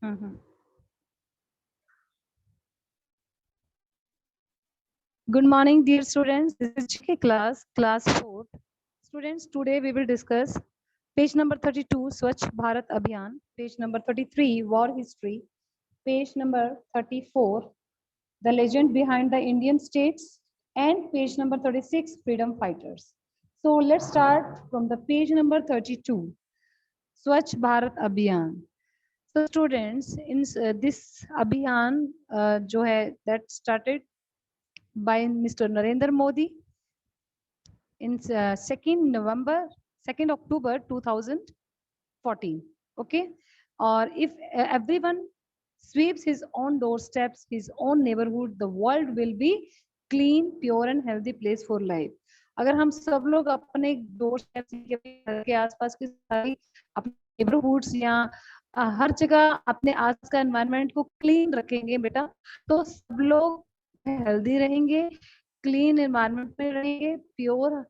Good morning, dear students. This is GK class 4. Students, today we will discuss page number 32, Swachh Bharat Abhiyan, page number 33, War History, page number 34, The Legend Behind the Indian States, and page number 36, Freedom Fighters. So let's start from the page number 32, Swachh Bharat Abhiyan. So students, in this Abhiyan जो है that started by Mr. Narendra Modi in 2nd October 2014. Okay, or if everyone sweeps his own doorsteps, his own neighborhood, the world will be clean, pure and healthy place for life. अगर हम सब लोग अपने door steps के आसपास की सारी अपने नेबरहुड्स या हर जगह अपने आस का एनवायरनमेंट को क्लीन रखेंगे बेटा, तो सब लोग हेल्दी रहेंगे, क्लीन एनवायरनमेंट में रहेंगे, प्योर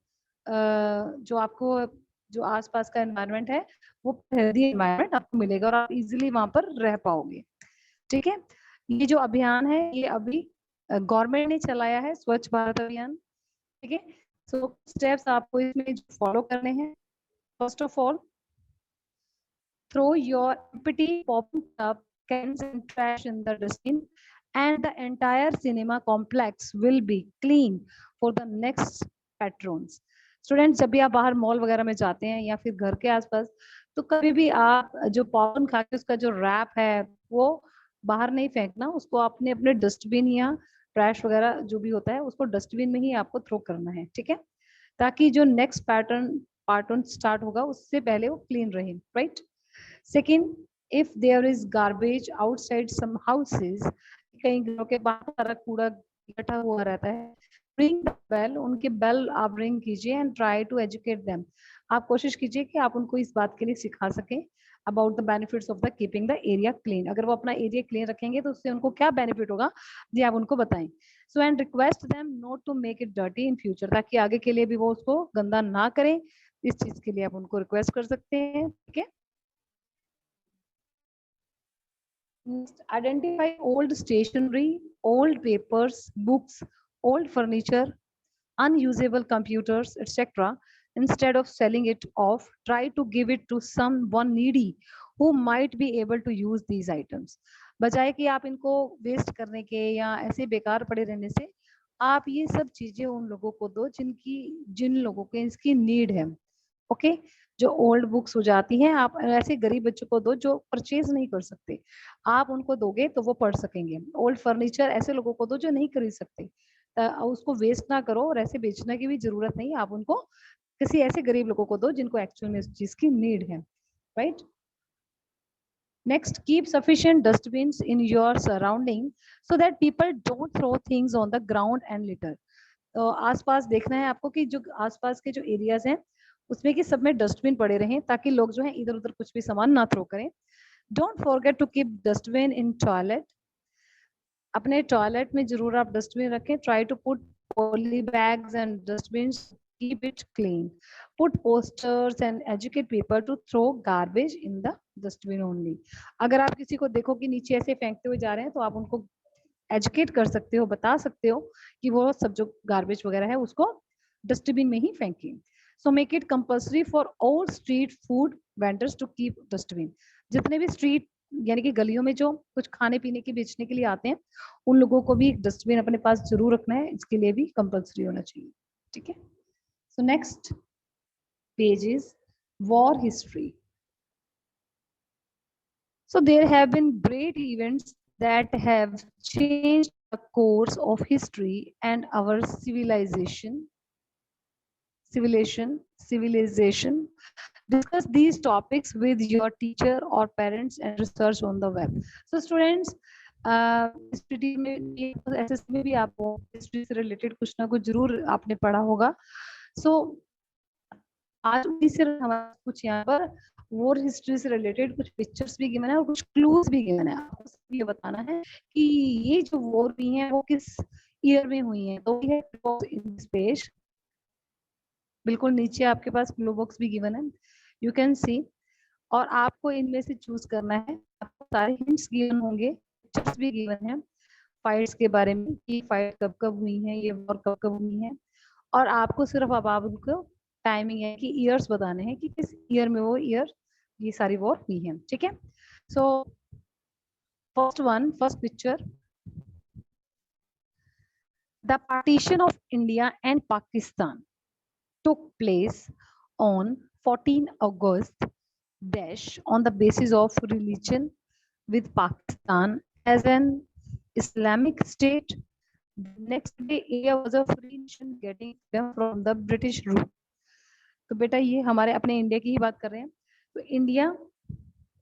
जो आपको जो आसपास का एनवायरनमेंट है वो हेल्दी एनवायरनमेंट आपको मिलेगा और आप इजीली वहां पर रह पाओगे. ठीक है, ये जो अभियान है ये अभी गवर्नमेंट ने चलाया है, स्वच्छ भारत अभियान. ठीक है, सो स्टेप्स आपको इसमें फॉलो करने हैं. First of all, throw your empty popping cup, cans and trash in the dustbin and the entire cinema complex will be clean for the next patrons. Students, जब भी आप बाहर मॉल वगैरह में जाते हैं या फिर घर के आसपास, तो कभी भी आप जो पॉपकॉर्न खा के उसका जो रैप है वो बाहर नहीं फेंकना, उसको अपने अपने डस्टबिन या ट्रैश वगैरह जो भी होता है उसको डस्टबिन में ही आपको थ्रो करना है. ठीक है, ताकि जो नेक्स्ट पैटर्न स्टार्ट होगा उससे पहले वो क्लीन रहे. Right. Second, if there is garbage outside some houses, कहीं घरों के बाहर सारा कूड़ा इकट्ठा हुआ रहता है, ring the bell, उनके बेल आप रिंग कीजिए and try to educate them. आप कोशिश कीजिए कि आप उनको इस बात के लिए सिखा सकें about the benefits of the keeping the area clean. अगर वो अपना एरिया क्लीन रखेंगे तो उससे उनको क्या बेनिफिट होगा जी आप उनको बताएं. So and request them not to make it dirty in future, ताकि आगे के लिए भी वो उसको गंदा ना करें. इस चीज के लिए आप उनको रिक्वेस्ट कर सकते हैं. ठीक है. Next, identify old stationery, old papers, books, old furniture, unusable computers, etc. Instead of selling it off, try to give it to someone needy who might be able to use these items. बजाय कि आप इनको waste करने के या ऐसे बेकार पड़े रहने से, आप ये सब चीजें उन लोगों को दो जिन लोगों को इसकी नीड है. ओके, जो ओल्ड बुक्स हो जाती हैं आप ऐसे गरीब बच्चों को दो जो परचेज नहीं कर सकते, आप उनको दोगे तो वो पढ़ सकेंगे. ओल्ड फर्नीचर ऐसे लोगों को दो जो नहीं खरीद सकते, उसको वेस्ट ना करो और ऐसे बेचने की भी जरूरत नहीं, आप उनको किसी ऐसे गरीब लोगों को दो जिनको एक्चुअल में इस चीज की नीड है. Right. Next, keep sufficient dustbins in your surrounding so that people don't throw things on the ground and litter. तो आसपास देखना है आपको कि जो आसपास के जो एरियाज हैं उसमें कि सब में डस्टबिन पड़े रहें ताकि लोग जो है इधर उधर कुछ भी सामान ना थ्रो करें. Don't forget to keep dustbin in toilet. अपने टॉयलेट में जरूर आप डस्टबिन रखें. Try to put poly bags and dustbin, keep it clean. Put posters and educate people to throw garbage in the dustbin only. अगर आप किसी को देखो कि नीचे ऐसे फेंकते हुए जा रहे हैं तो आप उनको एजुकेट कर सकते हो, बता सकते हो कि वो सब जो गार्बेज वगैरह है उसको डस्टबिन में ही फेंकें. So make it compulsory for all street food vendors to keep dustbin. जितने भी स्ट्रीट यानी कि गलियों में जो कुछ खाने पीने के बेचने के लिए आते हैं उन लोगों को भी डस्टबिन अपने पास जरूर रखना है, इसके लिए भी कंपल्सरी होना चाहिए. ठीक है. So next page is war history. So there have been great events that have changed the course of history and our civilization. Discuss these topics with your teacher or parents and research on the web. So students, history में SSC में भी आपको history से related कुछ ना कुछ जरूर आपने पढ़ा होगा. सो आज से हमारे कुछ यहाँ पर वॉर हिस्ट्री से रिलेटेड कुछ पिक्चर्स भी गिवन है और कुछ क्लूज भी गिवन है. आपको ये बताना है कि ये जो वॉर हुई है वो किस ईयर में हुई है. तो ये इन दिस पेज बिल्कुल नीचे आपके पास क्लू बॉक्स भी गिवन है. यू कैन सी और आपको इनमें से चूज करना है। आपको सारे हिंट्स गिवन होंगे, पिक्चर्स भी गिवन है फाइट्स के बारे में कि फाइट कब कब हुई है, ये वॉर कब कब हुई है। और आपको सिर्फ अब आपको टाइमिंग है कि ईयर्स बताने हैं कि किस ईयर में वो ईयर ये सारी वॉर हुई है। ठीक है, so first picture, the partition of India and Pakistan took place on 14 August dash on the basis of religion with Pakistan as an Islamic state. Next day, India was a free nation getting freedom from the British rule. तो बेटा ये हमारे अपने India की ही बात कर रहे हैं। तो इंडिया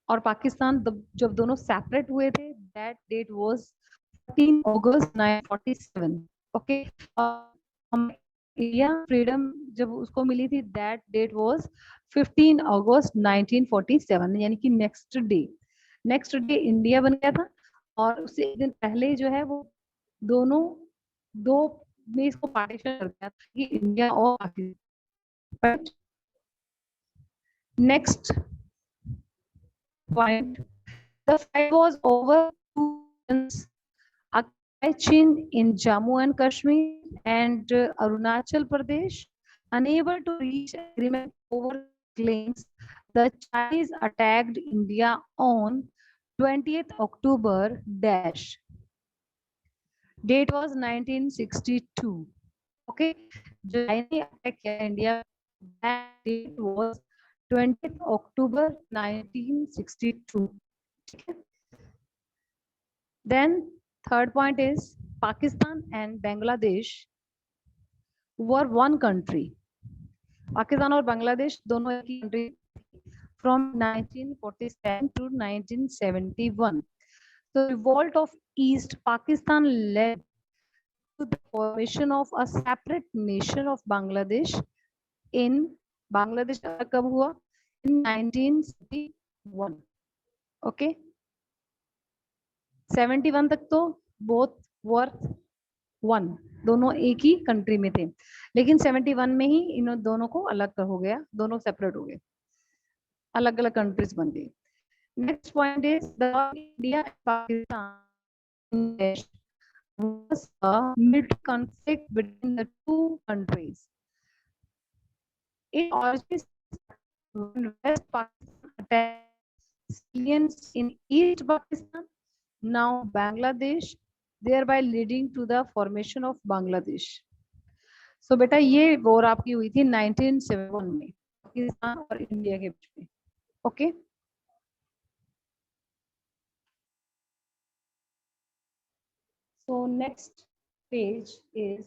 और पाकिस्तान जब दोनों सेपरेट हुए थे, that date was 14 August 1947। Okay, हम इंडिया फ्रीडम जब उसको मिली थी, दैट डेट वाज 15 अगस्त 1947, यानी कि नेक्स्ट डे इंडिया बन गया था। और उससे एक दिन पहले जो है वो दोनों दो में इसको पार्टीशन कर दिया था कि इंडिया और Pakistan. Next point, the fight was over Chin in Jammu and Kashmir and Arunachal Pradesh, unable to reach agreement over claims. The Chinese attacked India on 20th October dash. Date was 1962. Okay, China attacked India. That date was 20th October 1962. Then third point is Pakistan and Bangladesh were one country. Pakistan और बांग्लादेश दोनों एक ही country from 1947 to 1971. The revolt of East Pakistan led to the formation of a separate nation of Bangladesh. In Bangladesh कब हुआ? In 1971. Okay, 71 तक तो both were one, दोनों एक ही country में थे, लेकिन 71 में ही इन दोनों को अलग हो गया, दोनों सेपरेट हो गए, अलग अलग कंट्रीज बन गई। Next point is the India and Pakistan was a military conflict between the two countries. It originated when West Pakistan attacked civilians in East Pakistan, now Bangladesh, thereby leading to the formation of Bangladesh. So बेटा ये war आपकी हुई थी 1971 में पाकिस्तान और India के बीच में। Okay, so next page is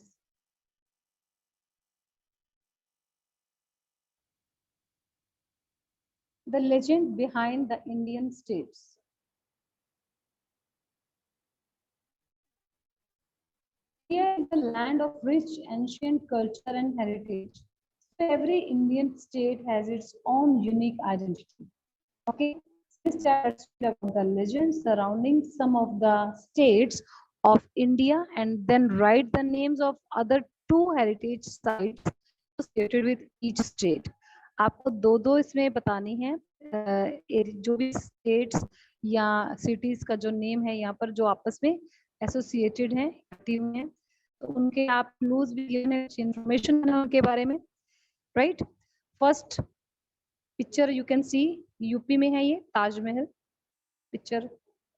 the legend behind the Indian states. India is the land of rich ancient culture and heritage. So every Indian state has its own unique identity. Okay, this chapter is about the legends surrounding some of the states of India, and then write the names of other two heritage sites associated with each state. आपको दो इसमें बतानी है, जो भी states या cities का जो नेम है यहाँ पर जो आपस में एसोसिएटेड हैं, एक्टिव हैं, तो उनके आप क्लूज भी इंफॉर्मेशन उनके बारे में। Right, first picture you can C, UP में है ये Taj Mahal, picture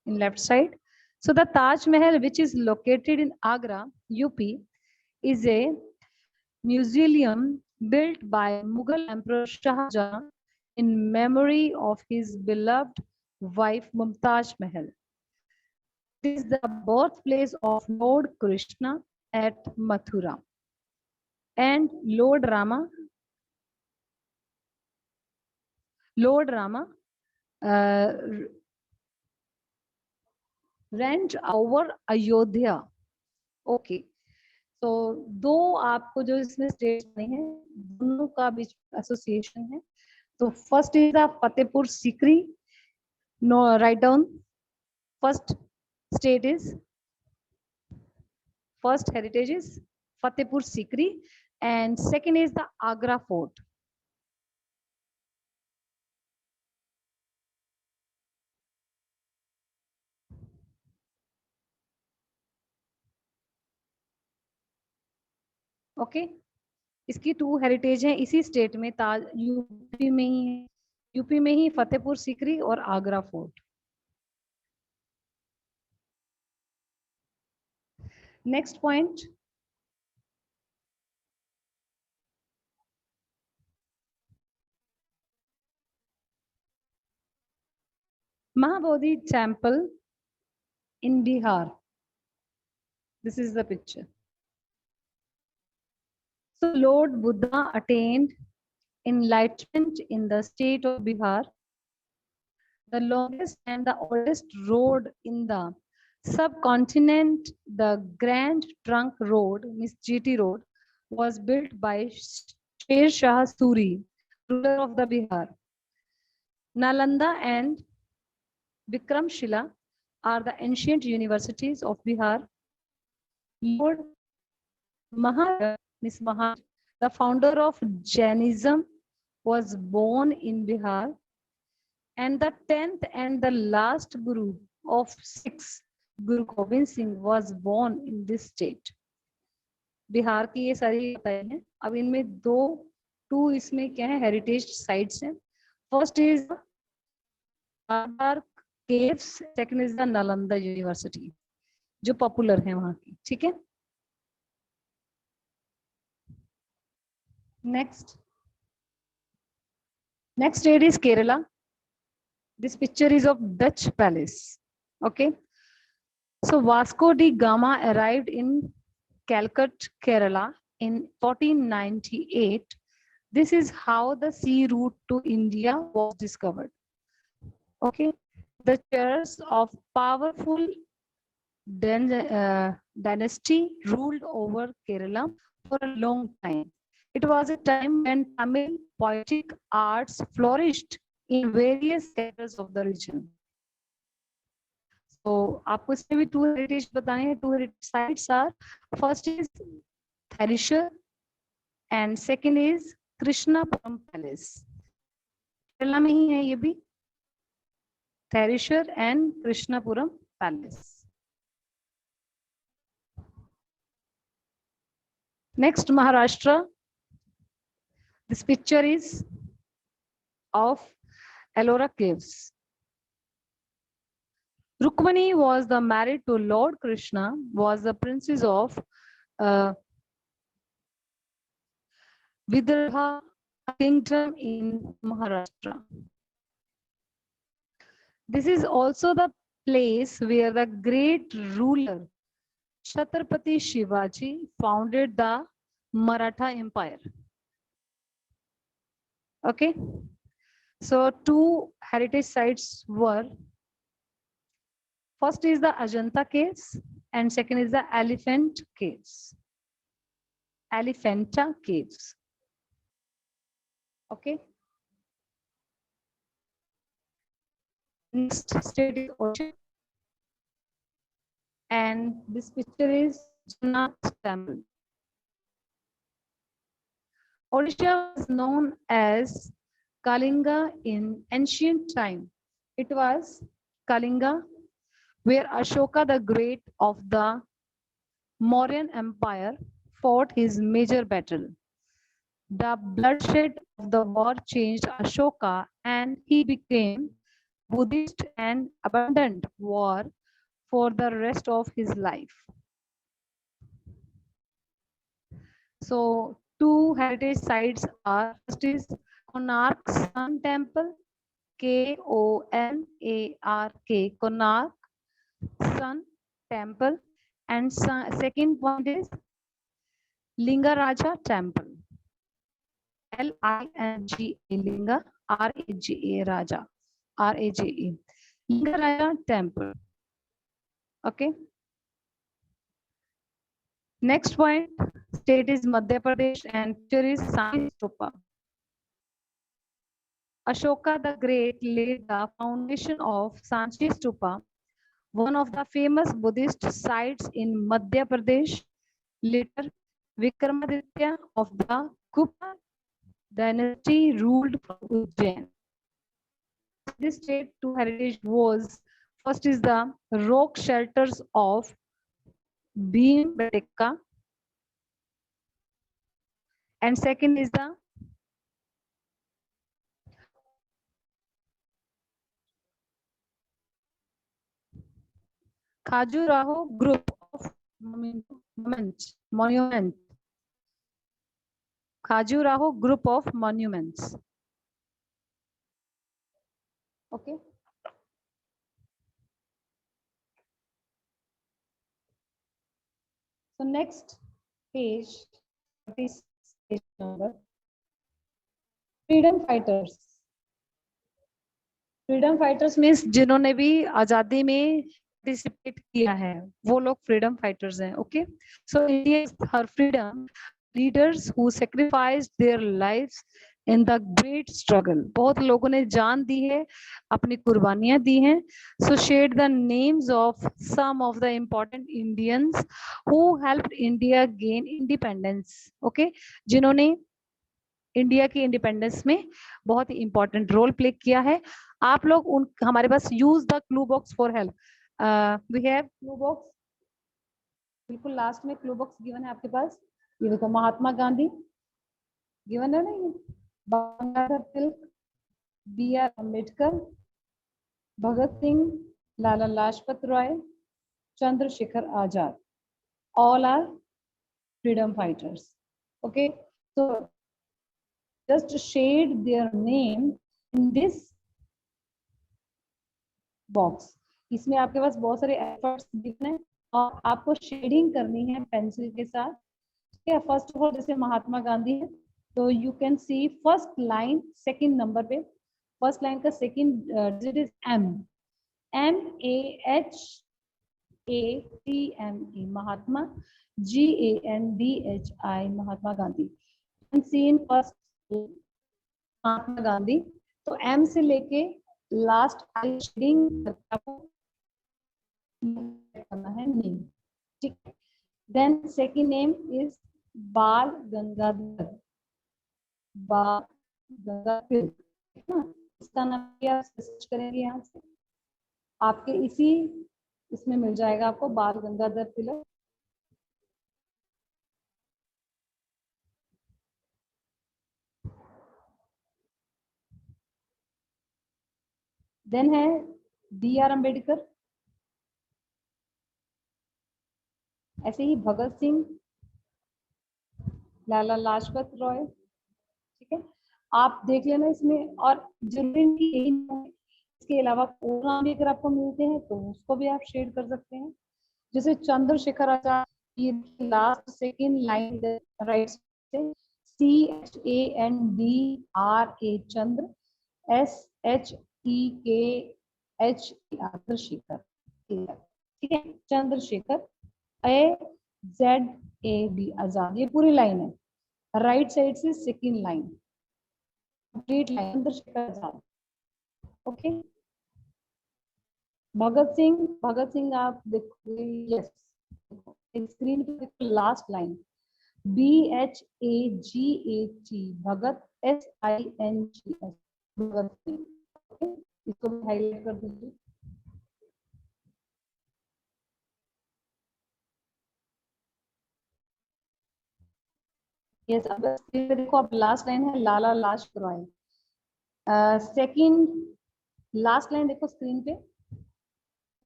in left side. So the Taj Mahal which is located in Agra UP is a mausoleum built by Mughal Emperor Shah Jahan in memory of his beloved wife Mumtaz Mahal. It is the birthplace of Lord Krishna at Mathura and Lord Rama reigned over Ayodhya. Okay, तो दो आपको जो इसमें state बने हैं दोनों का बीच association है। तो first is the Fatehpur Sikri, no write down, first state is, first heritage is Fatehpur Sikri and second is the Agra fort. Okay, इसकी 2 हेरिटेज हैं इसी स्टेट में, ताज यूपी में ही है, यूपी में ही फतेहपुर सीकरी और Agra fort. Next point, Mahabodhi temple in Bihar. This is the picture. So Lord Buddha attained enlightenment in the state of Bihar. The longest and the oldest road in the subcontinent, the Grand Trunk Road, Miss GT Road, was built by Sher Shah Suri, ruler of the Bihar. Nalanda and Vikramshila are the ancient universities of Bihar. Lord Maharaj, the founder of Jainism, was born in Bihar, and the 10th and the last Guru of Sikhs, Guru Gobind Singh, was born in this state. Bihar की ये सारी बताई हैं। अब इनमें to इसमें क्या है, हेरिटेज साइट्स हैं। First is caves, second is the Nalanda university, जो पॉपुलर है वहां की। ठीक है, next state is Kerala. This picture is of Dutch palace. Okay, so Vasco da Gama arrived in Calcutta, Kerala in 1498. This is how the sea route to India was discovered. Okay, the chairs of powerful dynasty ruled over Kerala for a long time. It was a time when Tamil poetic arts flourished in various sectors of the region. So, आपको इसमें भी 2 heritage बताए हैं। 2 heritage sites are, first is Tharishar and second is Krishnapuram Palace. Kerala में ही है ये भी, Tharishar and Krishnapuram Palace. Next, Maharashtra. This picture is of Ellora Caves. Rukmani was the married to Lord Krishna, was the princess of Vidarbha kingdom in Maharashtra. This is also the place where the great ruler Chhatrapati Shivaji founded the Maratha Empire. Okay, so 2 heritage sites were, first is the Ajanta Caves and second is the Elephant Caves. Elephanta Caves. Okay. Next state is Odisha, and this picture is Jagannath Temple. Odisha was known as Kalinga in ancient time. It was Kalinga where Ashoka the Great of the Mauryan Empire fought his major battle. The bloodshed of the war changed Ashoka and he became Buddhist and abandoned war for the rest of his life. So 2 heritage sites are, first is Konark Sun Temple, Konark, Konark Sun Temple, and second point is Lingaraja Temple, Linga, Linga, Raja, Raja, Lingaraja Temple. Okay. Next point, state is Madhya Pradesh and picture is Sanchi Stupa. Ashoka the Great laid the foundation of Sanchi Stupa, one of the famous Buddhist sites in Madhya Pradesh. Later, Vikramaditya of the Gupta dynasty ruled from Ujjain. This state to heritage was, first is the rock shelters of Bhimbetka. and second is the Khajuraho group of monument. Khajuraho group of monuments. Okay. So next page, page number. Freedom fighters. Freedom fighters means जिन्होंने भी आजादी में participate किया है वो लोग freedom fighters हैं. Okay, so India her freedom leaders who sacrificed their lives in the great struggle. बहुत लोगों ने जान दी है, अपनी कुर्बानियां दी हैं. So shade the names of some of the important Indians who helped India gain independence. Okay, जिन्होंने इंडिया की इंडिपेंडेंस में बहुत ही इंपॉर्टेंट रोल प्ले किया है. आप लोग उन हमारे पास use the clue box for help. We have clue box, बिल्कुल लास्ट में क्लू बॉक्स गिवन है आपके पास. ये देखो, महात्मा गांधी गिवन है ना, ये Gangadhar Tilak, B R Ambedkar, Bhagat Singh, Lala Lajpat Rai, Chandrashekhar Azad, all are freedom fighters. Okay, so just shade their name in this box. इसमें आपके पास बहुत सारे एफर्ट्स दिखने हैं और आपको शेडिंग करनी है पेंसिल के साथ. ठीक है, फर्स्ट ऑफ ऑल जैसे महात्मा गांधी है तो you can see first line second number पे, फर्स्ट लाइन का second digit is M, MAHATMA, Mahatma, GANDHI, Mahatma Gandhi. See in first Mahatma Gandhi, तो एम से लेके लास्ट शेडिंग करना है नेम. ठीक, देन सेकंड नेम इज बाल गंगाधर, बाल गंगाधर, इसका नाम क्या सर्च करेंगे यहाँ से आपके इसी इसमें मिल जाएगा आपको, बाल गंगाधर तिलक. देन है BR अम्बेडकर, ऐसे ही भगत सिंह, लाला लाजपत राय. ठीक है, आप देख लेना इसमें. और जरूरी नहीं, इसके अलावा और नाम भी अगर आपको मिलते हैं तो उसको भी आप शेड कर सकते हैं. जैसे चंद्रशेखर आजाद, ये लास्ट सेकंड लाइन राइट से CHANDRA, चंद्र, SHEKH, चंद्रशेखर. ठीक है, चंद्रशेखर, AZAD, आजाद. ये पूरी लाइन है, राइट साइड से second line, complete line, Chandrashekhar Azad. Okay, Bhagat Singh आप देखो, यस, स्क्रीन पे देखो last line, BHAGAT, Bhagat, SINGS, Bhagat Singh. इसको भी हाईलाइट कर दीजिए. यस, अब स्क्रीन पे देखो, अब लास्ट लाइन है लाला लाजपत राय. सेकंड लास्ट लाइन देखो स्क्रीन पे,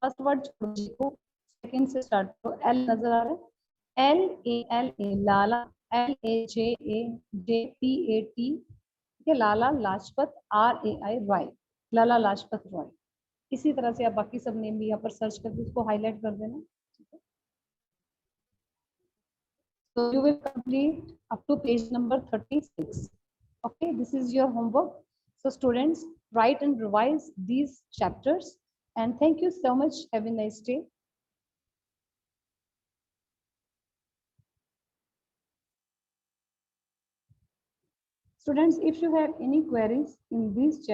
फर्स्ट वर्ड देखो, सेकंड से स्टार्ट करो. एल नजर आ रहा है, LALA, लाला, LAJAJPAT. ठीक है, लाला लाजपत, RAI, राय, लाला लाजपत राय. इसी तरह से आप बाकी सब नेम भी यहाँ पर सर्च करके उसको हाईलाइट कर देना. So you will complete up to page number 36. Okay, this is your homework. So students, write and revise these chapters. And thank you so much. Have a nice day. Students, if you have any queries in these chapters,